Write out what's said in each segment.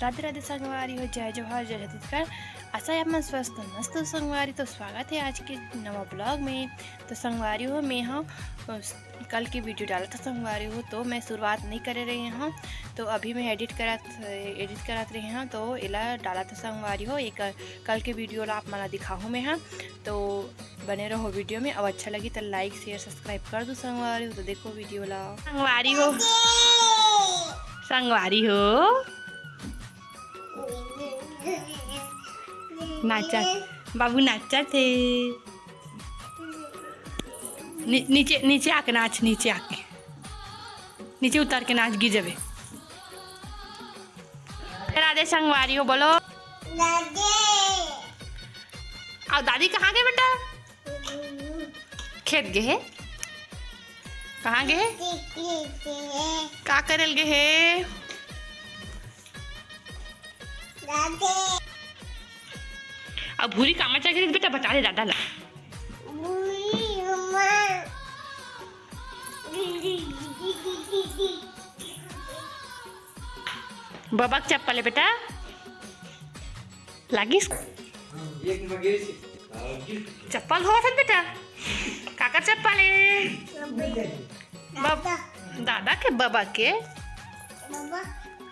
राधे राधे संगवारी हो, जय जोहार, जय छत्तीसगढ़। आशा है आप मन स्वस्थ मस्त संगवारी। तो स्वागत है आज के नवा ब्लॉग में। तो संगवारी हो मैं हाँ कल की वीडियो डाला था संगवारी हो, तो मैं शुरुआत नहीं कर रही हूँ। तो अभी मैं एडिट करात रही हूँ, तो इला डाला था संगवारी हो। एक कल के वीडियो ला आप मला दिखाऊँ मैं हाँ, तो बने रहो वीडियो में। अब अच्छा लगी तो लाइक शेयर सब्सक्राइब कर दो संगवारी हो। तो देखो वीडियो ला। संगवारी हो, संगवारी हो नाचा बाबू नाचा थे। नीचे नीचे आके नाच, नीचे आके नीचे उतार के नाच गिर जावे। राधे संगवारी हो बोलो दादी। और दादी कहाँ गए बेटा? खेत गए है। कहाँ गए? का करल गए है दादी? अब भूरी कामा चाहिए बेटा, बता दे दादा ला। बाबा चप्पल है बेटा, लागिस चप्पल हो बेटा। काका चप्पल है दादा के बाबा के।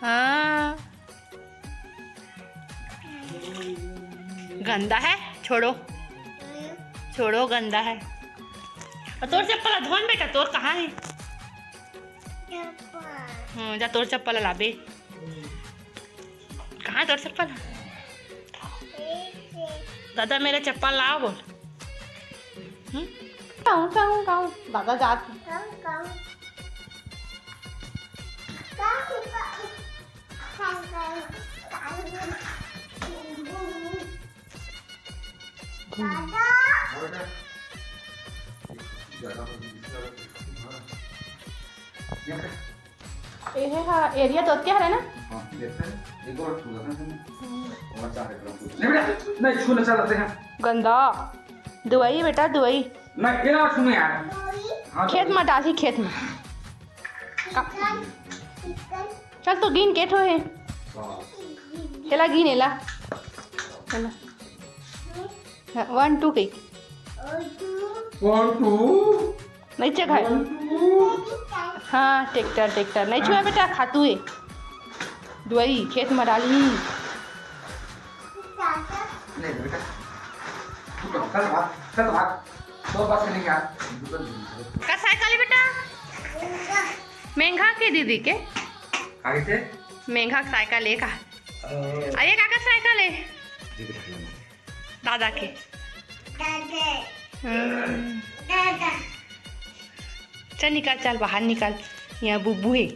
हाँ गंदा है, छोड़ो छोड़ो, गंदा है। और तोर चप्पल धोन बेटा, तोर कहाँ है? जा तोर चप्पल लाबे। कहाँ तोर चप्पल? दादा मेरा चप्पल लाओ बोल। दादा जात एरिया तो क्या है ना? नहीं छूने चलते हैं। गंदा दुआई बेटा, दुआई नहीं ये छूने यार। खेत में डाली, खेत में चल। तो गिन के ठो है चला, गिन एला 1 2 कई 1 2 नहीं चेक है। हाँ ट्रैक्टर नहीं छुआ बेटा, खातू है दुआई खेत में डाली। नहीं बेटा चल भाग दो बात नहीं यार। का साइकिल है बेटा? महंगा के दीदी के आगे से महंगा साइकिल है का? अरे काका साइकिल है दादा के। दादा चल निकाल, चल बाहर निकाल, यहाँ बुब्बू है।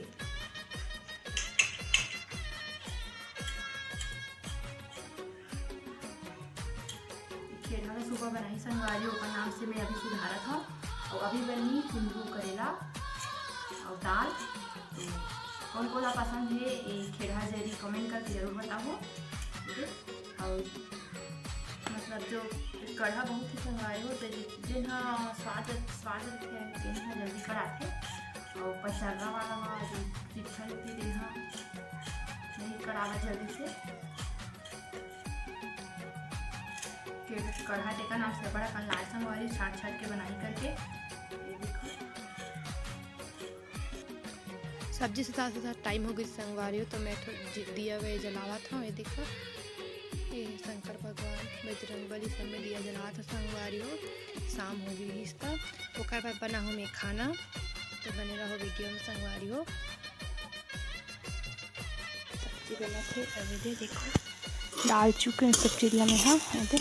सुबह बनाई संगवारी का नाम से मैं अभी सुधारा था, और अभी बनी कुंदरू करेला और दाल। तो कौन कौन पसंद है खेड़ा जरी कमेंट करके जरूर बताओ। और मतलब जो कढ़ा बहुत ही संगवारी हो, तो जिन्हा स्वाद रखे जल्दी कराते, और पचर्रा वाला जो चिट्ठा लेती जिन्हा नहीं करावा जल्दी से। कढ़ा टेका नाम से बड़ा कल लाल संगवारी छाट के बनाई करके। ये देखो सब्जी से साथ टाइम हो गई संगवारी हो, तो मैं दिया वे जलावा था। ये देखो ये शंकर भगवान बजरंगबली सब में दिया जला था संगवारी हो। शाम हो गई इसका ओकर बाद बना हो मैं खाना। तो बने रहो वीडियो में संगवारी हो। सब्जी बना थे अभी दे देखो, डाल चुके हैं सब चीज़ में। हाँ दे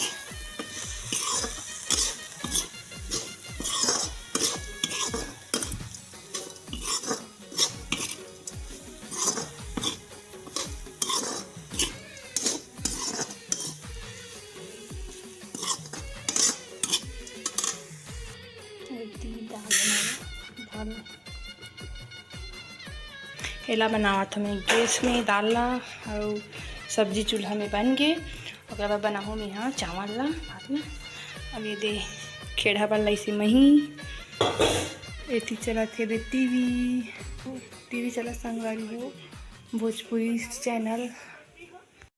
हेला बनावा था मैं गैस में डालना, और सब्जी चूल्हा में बन गए। और बाद बनाऊँ मैं यहाँ चावल ला बाद में। अब ये दे खेड़ा बन इसे मही एथी चला थे टीवी चला संगवारी हो भोजपुरी चैनल।